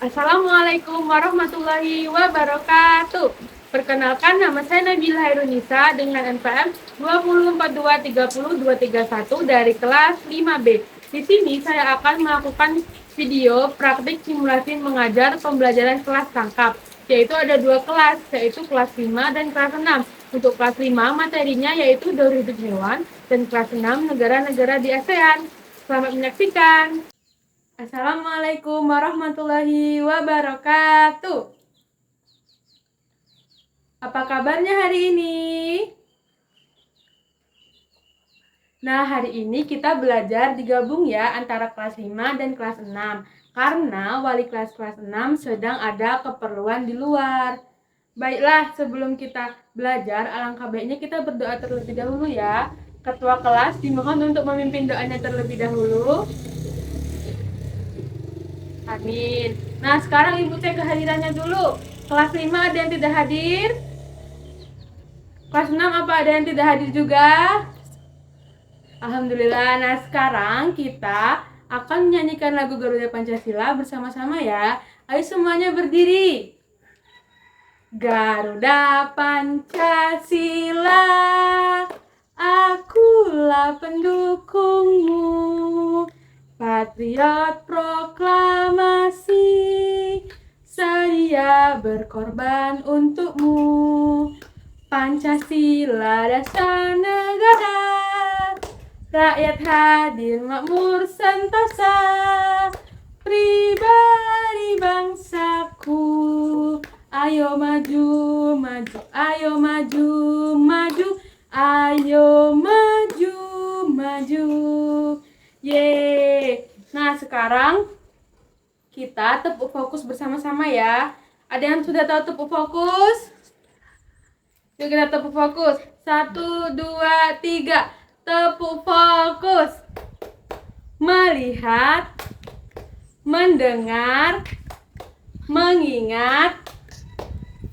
Assalamualaikum warahmatullahi wabarakatuh. Perkenalkan, nama saya Nabila Hairunisa dengan NPM 204230231 dari kelas 5B. Di sini saya akan melakukan video praktik simulasi mengajar pembelajaran kelas tangkap, yaitu ada dua kelas, yaitu kelas 5 dan kelas 6. Untuk kelas 5 materinya yaitu daur hidup hewan, dan kelas 6 negara-negara di ASEAN. Selamat menyaksikan. Assalamualaikum warahmatullahi wabarakatuh. Apa kabarnya hari ini? Nah, hari ini kita belajar digabung ya antara kelas 5 dan kelas 6. Karena wali kelas 6 sedang ada keperluan di luar. Baiklah, sebelum kita belajar, alangkah baiknya kita berdoa terlebih dahulu ya. Ketua kelas dimohon untuk memimpin doanya terlebih dahulu. Amin. Nah, sekarang Ibu cek kehadirannya dulu. Kelas 5 ada yang tidak hadir? Kelas 6 apa ada yang tidak hadir juga? Alhamdulillah. Nah, sekarang kita akan menyanyikan lagu Garuda Pancasila bersama-sama ya. Ayo semuanya berdiri. Garuda Pancasila, akulah pendukungmu. Patriot proklamasi, sedia berkorban untukmu. Pancasila dasar negara, rakyat hadir makmur sentosa, pribadi bangsaku. Ayo maju, maju, ayo maju, maju, ayo maju, maju. Yeay. Nah, sekarang kita tepuk fokus bersama-sama ya. Ada yang sudah tahu tepuk fokus? Yuk kita tepuk fokus. 1, 2, 3. Tepuk fokus. Melihat, mendengar, mengingat,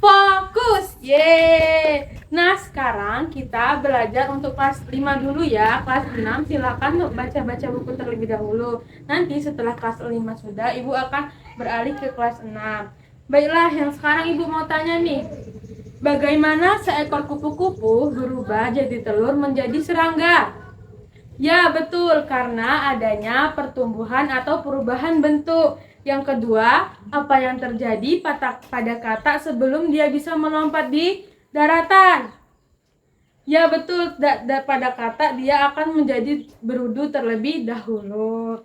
fokus. Yeay. Nah, sekarang kita belajar untuk kelas 5 dulu ya. Kelas 6 silakan untuk baca-baca buku terlebih dahulu. Nanti setelah kelas 5 sudah, Ibu akan beralih ke kelas 6. Baiklah, yang sekarang Ibu mau tanya nih. Bagaimana seekor kupu-kupu berubah jadi telur menjadi serangga? Ya, betul, karena adanya pertumbuhan atau perubahan bentuk. Yang kedua, apa yang terjadi pada katak sebelum dia bisa melompat di daratan? Ya, betul, pada katak dia akan menjadi berudu terlebih dahulu.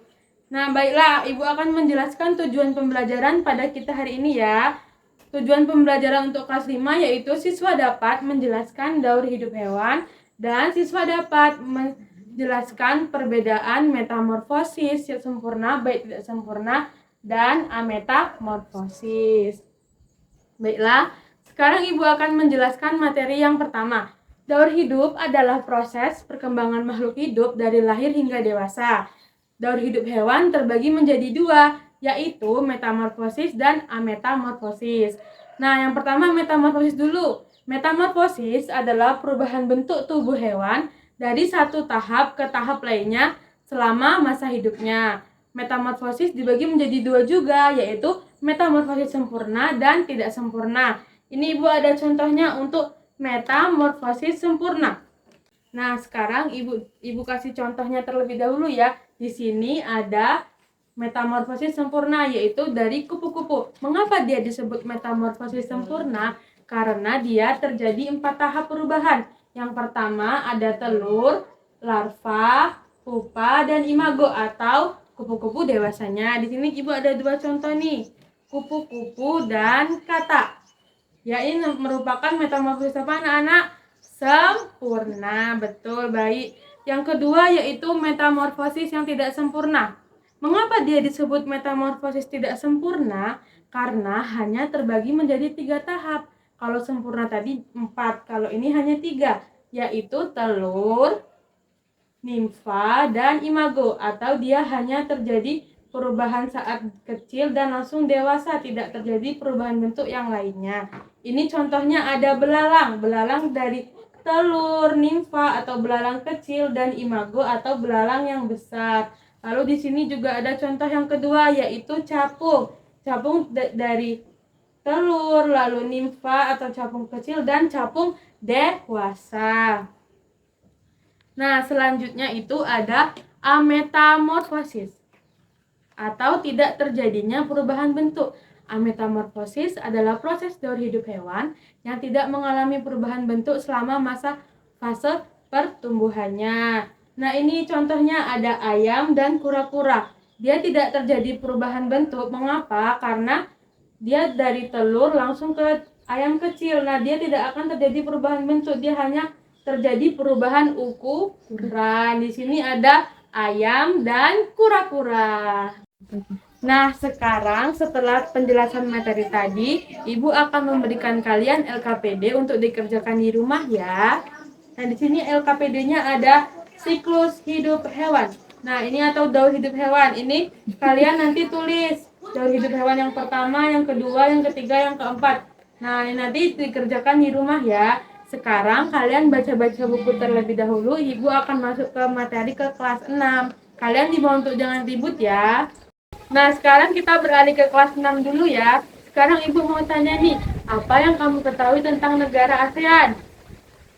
Nah, baiklah, Ibu akan menjelaskan tujuan pembelajaran pada kita hari ini ya. Tujuan pembelajaran untuk kelas 5 yaitu siswa dapat menjelaskan daur hidup hewan dan siswa dapat menjelaskan perbedaan metamorfosis yang sempurna, baik tidak sempurna, dan ametamorfosis. Baiklah, sekarang Ibu akan menjelaskan materi yang pertama. Daur hidup adalah proses perkembangan makhluk hidup dari lahir hingga dewasa. Daur hidup hewan terbagi menjadi dua, yaitu metamorfosis dan ametamorfosis. Nah, yang pertama metamorfosis dulu. Metamorfosis adalah perubahan bentuk tubuh hewan dari satu tahap ke tahap lainnya selama masa hidupnya. Metamorfosis dibagi menjadi dua juga, yaitu metamorfosis sempurna dan tidak sempurna. Ini Ibu ada contohnya untuk metamorfosis sempurna. Nah, sekarang Ibu kasih contohnya terlebih dahulu ya. Di sini ada metamorfosis sempurna, yaitu dari kupu-kupu. Mengapa dia disebut metamorfosis sempurna? Karena dia terjadi 4 tahap perubahan. Yang pertama ada telur, larva, pupa, dan imago atau kupu-kupu dewasanya. Di sini Ibu ada 2 contoh nih, kupu-kupu dan katak. Ya, ini merupakan metamorfosis apa anak-anak? Sempurna, betul, baik. Yang kedua yaitu metamorfosis yang tidak sempurna. Mengapa dia disebut metamorfosis tidak sempurna? Karena hanya terbagi menjadi 3 tahap. Kalau sempurna tadi 4, kalau ini hanya 3, yaitu telur, nimfa, dan imago, atau dia hanya terjadi perubahan saat kecil dan langsung dewasa, tidak terjadi perubahan bentuk yang lainnya. Ini contohnya ada belalang. Belalang dari telur, nimfa atau belalang kecil, dan imago atau belalang yang besar. Lalu di sini juga ada contoh yang kedua yaitu capung. capung dari telur, lalu nimfa atau capung kecil, dan capung dewasa. Nah, selanjutnya itu ada ametamorfosis atau tidak terjadinya perubahan bentuk. Ametamorfosis adalah proses daur hidup hewan yang tidak mengalami perubahan bentuk selama masa fase pertumbuhannya. Nah, ini contohnya ada ayam dan kura-kura. Dia tidak terjadi perubahan bentuk. Mengapa? Karena dia dari telur langsung ke ayam kecil. Nah, dia tidak akan terjadi perubahan bentuk. Dia hanya terjadi perubahan ukuran. Di sini ada ayam dan kura-kura. Nah, sekarang setelah penjelasan materi tadi, Ibu akan memberikan kalian LKPD untuk dikerjakan di rumah ya. Nah, di sini LKPD-nya ada siklus hidup hewan. Nah, ini atau daur hidup hewan. Ini kalian nanti tulis daur hidup hewan yang pertama, yang kedua, yang ketiga, yang keempat. Nah, ini nanti dikerjakan di rumah ya. Sekarang kalian baca-baca buku terlebih dahulu. Ibu akan masuk ke materi ke kelas 6. Kalian dibawa untuk jangan ribut ya. Nah, sekarang kita beralih ke kelas 6 dulu ya. Sekarang Ibu mau tanya nih, apa yang kamu ketahui tentang negara ASEAN?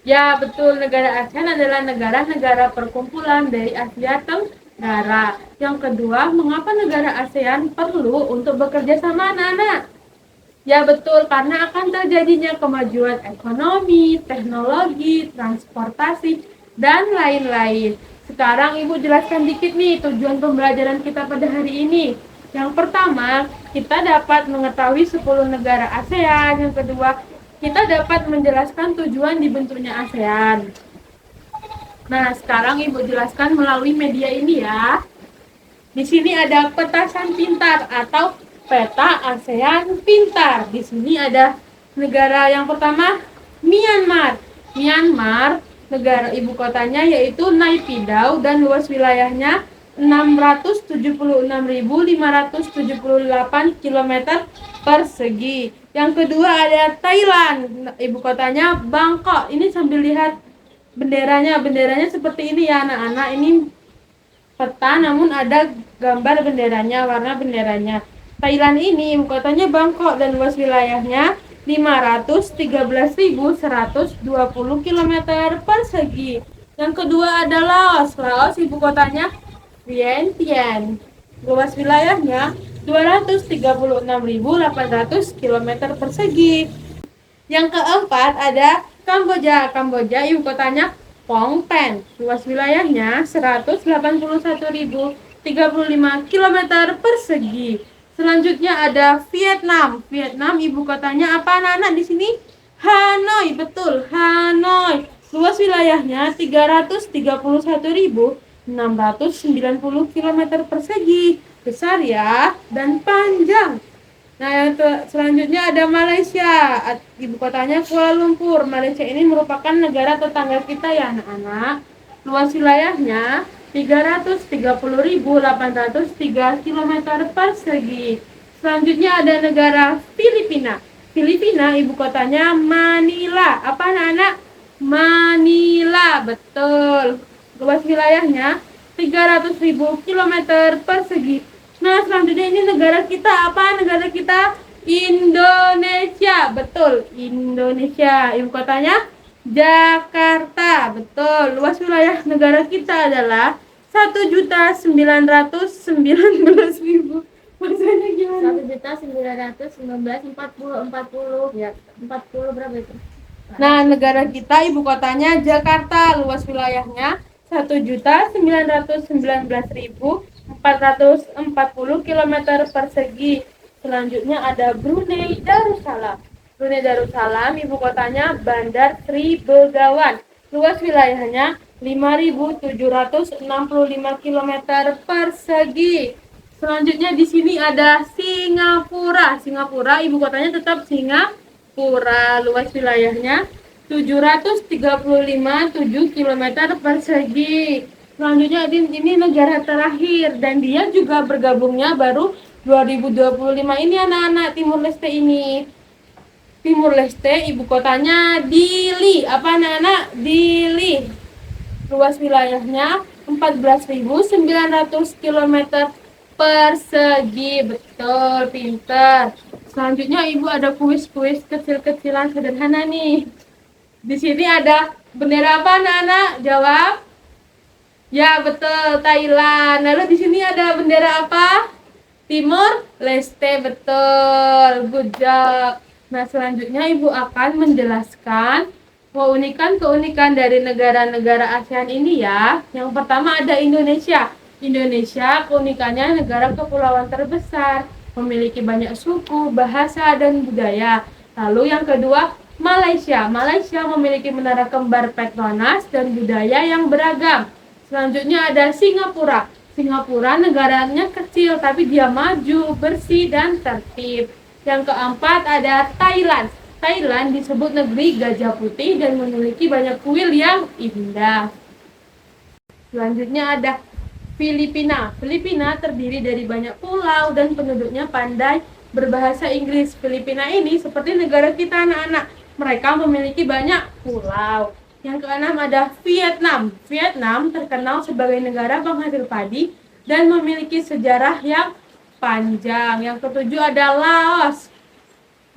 Ya, betul. Negara ASEAN adalah negara-negara perkumpulan dari Asia Tenggara. Yang kedua, mengapa negara ASEAN perlu untuk bekerja sama anak-anak? Ya, betul. Karena akan terjadinya kemajuan ekonomi, teknologi, transportasi, dan lain-lain. Sekarang Ibu jelaskan dikit nih tujuan pembelajaran kita pada hari ini. Yang pertama, kita dapat mengetahui 10 negara ASEAN. Yang kedua, kita dapat menjelaskan tujuan dibentuknya ASEAN. Nah, sekarang Ibu jelaskan melalui media ini ya. Di sini ada petasan pintar atau peta ASEAN pintar. Di sini ada negara yang pertama, Myanmar. Myanmar, negara ibu kotanya yaitu Naypyidaw dan luas wilayahnya 676.578 km persegi. Yang kedua ada Thailand, ibu kotanya Bangkok. Ini sambil lihat benderanya seperti ini ya anak-anak. Ini peta namun ada gambar benderanya, warna benderanya. Thailand ini ibu kotanya Bangkok dan luas wilayahnya 513.120 km persegi. Yang kedua ada Laos. Laos ibu kotanya Vientiane. Luas wilayahnya 236.800 km persegi. Yang keempat ada Kamboja. Kamboja ibu kotanya Phnom Penh. Luas wilayahnya 181.035 km persegi. Selanjutnya ada Vietnam. Vietnam ibu kotanya apa anak-anak di sini? Hanoi, betul, Hanoi. Luas wilayahnya 331.690 km persegi. Besar ya dan panjang. Nah, yang selanjutnya ada Malaysia. Ibu kotanya Kuala Lumpur. Malaysia ini merupakan negara tetangga kita ya anak-anak. Luas wilayahnya 330.803 km persegi. Selanjutnya ada negara Filipina. Filipina ibu kotanya Manila. Apa anak-anak? Manila, betul. Luas wilayahnya 300.000 km persegi. Nah, selanjutnya ini negara kita. Apa negara kita? Indonesia. Betul, Indonesia. Ibu kotanya Jakarta. Betul. Luas wilayah negara kita adalah 1.919.000. Maksudnya gimana? 1.919.40 ya. 40 berapa itu? Nah, negara kita ibu kotanya Jakarta. Luas wilayahnya 1.919.440 km persegi. Selanjutnya ada Brunei Darussalam. Brunei Darussalam ibu kotanya Bandar Sri Begawan. Luas wilayahnya 5.765 km persegi. Selanjutnya di sini ada Singapura. Singapura ibu kotanya tetap Singapura. Luas wilayahnya 735,7 km persegi. Selanjutnya ini negara terakhir dan dia juga bergabungnya baru 2025 ini anak-anak. Timur Leste ini. Timur Leste ibu kotanya Dili. Apa anak-anak? Dili. Luas wilayahnya 14.900 km persegi. Betul, pinter. Selanjutnya Ibu ada kuis-kuis kecil-kecilan sederhana nih. Di sini ada bendera apa anak-anak? Jawab. Ya, betul, Thailand. Lalu di sini ada bendera apa? Timur Leste, betul. Good job. Nah, selanjutnya Ibu akan menjelaskan keunikan-keunikan dari negara-negara ASEAN ini ya. Yang pertama ada Indonesia. Indonesia keunikannya negara kepulauan terbesar, memiliki banyak suku, bahasa, dan budaya. Lalu yang kedua, Malaysia. Malaysia memiliki menara kembar Petronas dan budaya yang beragam. Selanjutnya ada Singapura. Singapura negaranya kecil tapi dia maju, bersih, dan tertib. Yang keempat ada Thailand. Thailand disebut negeri gajah putih dan memiliki banyak kuil yang indah. Selanjutnya ada Filipina. Filipina terdiri dari banyak pulau dan penduduknya pandai berbahasa Inggris. Filipina ini seperti negara kita anak-anak. Mereka memiliki banyak pulau. Yang keenam ada Vietnam. Vietnam terkenal sebagai negara penghasil padi dan memiliki sejarah yang panjang. Yang ketujuh ada Laos.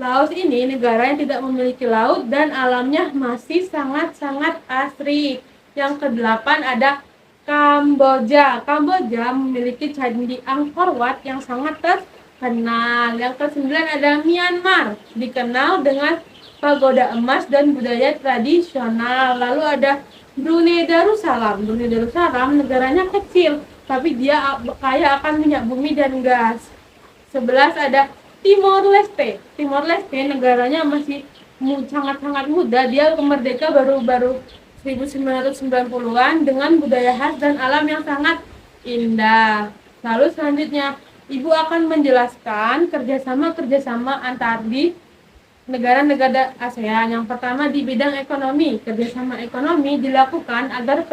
Laos ini negara yang tidak memiliki laut dan alamnya masih sangat-sangat asri. Yang kedelapan ada Kamboja. Kamboja memiliki candi Angkor Wat yang sangat terkenal. Yang kesembilan ada Myanmar, dikenal dengan pagoda emas dan budaya tradisional. Lalu ada Brunei Darussalam. Brunei Darussalam negaranya kecil, tapi dia kaya akan minyak bumi dan gas. 11 ada Timor Leste. Timor Leste negaranya masih sangat-sangat muda. Dia merdeka baru-baru 1990-an dengan budaya khas dan alam yang sangat indah. Lalu selanjutnya, Ibu akan menjelaskan kerjasama antar di negara-negara ASEAN. Yang pertama di bidang ekonomi. Kerjasama ekonomi dilakukan agar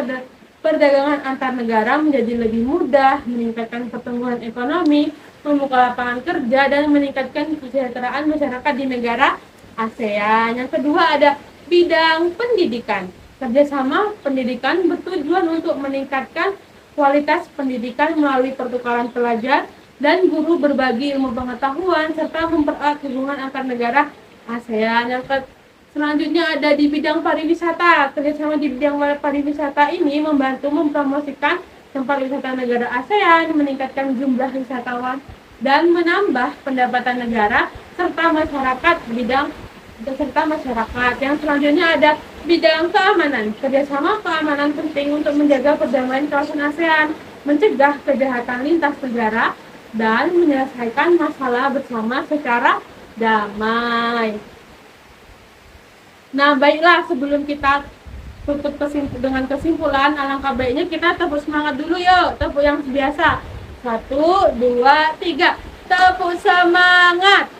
perdagangan antar negara menjadi lebih mudah, meningkatkan pertumbuhan ekonomi, membuka lapangan kerja, dan meningkatkan kesejahteraan masyarakat di negara ASEAN. Yang kedua ada bidang pendidikan. Kerjasama pendidikan bertujuan untuk meningkatkan kualitas pendidikan melalui pertukaran pelajar dan guru berbagi ilmu pengetahuan serta mempererat hubungan antar negara ASEAN. Selanjutnya ada di bidang pariwisata. Kerjasama di bidang pariwisata ini membantu mempromosikan tempat wisata negara ASEAN, meningkatkan jumlah wisatawan, dan menambah pendapatan negara serta masyarakat. Yang selanjutnya ada bidang keamanan. Kerjasama keamanan penting untuk menjaga perdamaian kawasan ASEAN, mencegah kejahatan lintas negara, dan menyelesaikan masalah bersama secara damai. Nah, baiklah, sebelum kita tutup dengan kesimpulan, alangkah baiknya kita tepuk semangat dulu yuk. Tepuk yang biasa. 1, 2, 3. Tepuk semangat.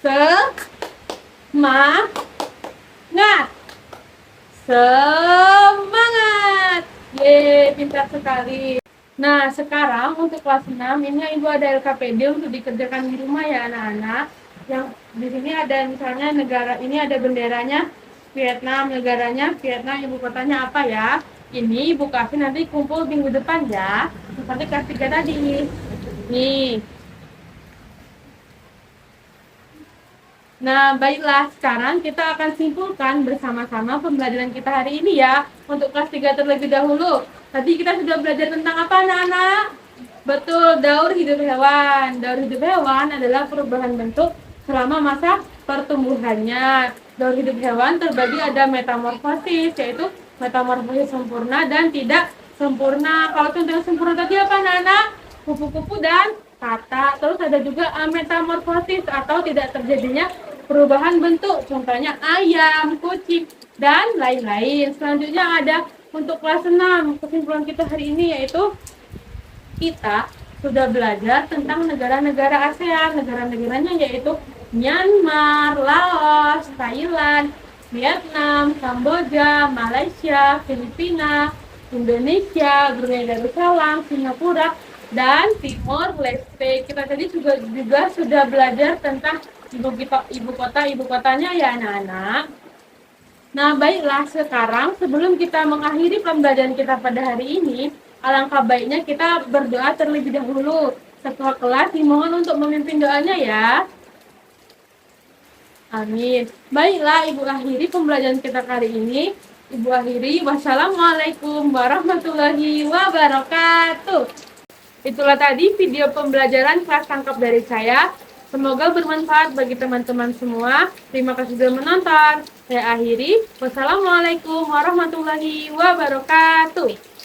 Semangat. Yeay, pintar sekali. Nah, sekarang untuk kelas 6 ini Ibu ada LKPD untuk dikerjakan di rumah ya anak-anak. Yang di sini ada misalnya negara ini ada benderanya Vietnam, negaranya Vietnam, ibu kotanya apa ya? Ini Ibu kasih nanti kumpul minggu depan ya. Seperti kelas 3 tadi. Nih. Nah, baiklah, sekarang kita akan simpulkan bersama-sama pembelajaran kita hari ini ya. Untuk kelas 3 terlebih dahulu. Tadi kita sudah belajar tentang apa anak-anak? Betul, daur hidup hewan. Daur hidup hewan adalah perubahan bentuk selama masa pertumbuhannya. Daur hidup hewan terbagi ada metamorfosis, yaitu metamorfosis sempurna dan tidak sempurna. Kalau contoh yang sempurna tadi apa anak-anak? Kupu-kupu dan kata. Terus ada juga metamorfosis atau tidak terjadinya perubahan bentuk, contohnya ayam, kucing, dan lain-lain. Selanjutnya ada untuk kelas 6, kesimpulan kita hari ini yaitu kita sudah belajar tentang negara-negara ASEAN. Negara-negaranya yaitu Myanmar, Laos, Thailand, Vietnam, Kamboja, Malaysia, Filipina, Indonesia, Brunei Darussalam, Singapura, dan Timor Leste. Kita tadi juga sudah belajar tentang ibu kotanya ya anak-anak. Nah, baiklah, sekarang sebelum kita mengakhiri pembelajaran kita pada hari ini, alangkah baiknya kita berdoa terlebih dahulu. Setelah kelas dimohon untuk memimpin doanya ya. Amin. Baiklah, Ibu akhiri pembelajaran kita kali ini. Ibu akhiri, wassalamualaikum warahmatullahi wabarakatuh. Itulah tadi video pembelajaran kelas tangkap dari saya. Semoga bermanfaat bagi teman-teman semua. Terima kasih sudah menonton. Saya akhiri. Wassalamualaikum warahmatullahi wabarakatuh.